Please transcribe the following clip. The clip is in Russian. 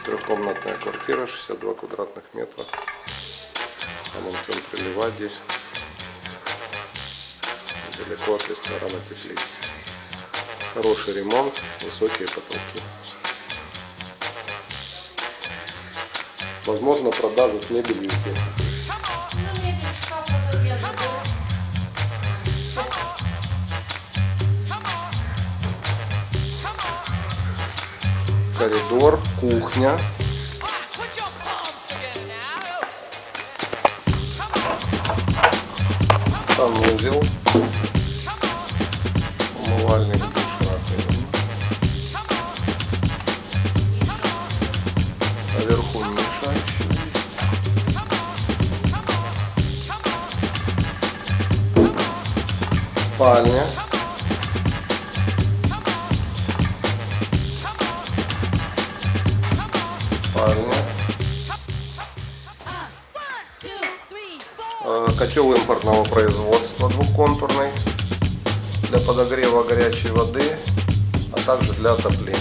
Трехкомнатная квартира, 62 квадратных метра. В самом центре Ливадии, далеко от ресторана Теплиц. Хороший ремонт, высокие потолки. Возможно, продажа с мебелью и техникой. Коридор, кухня. Санузел. Умывальник, душ, раковина. Наверху ниша еще есть. Спальня. Котел импортного производства двухконтурный для подогрева горячей воды, а также для отопления.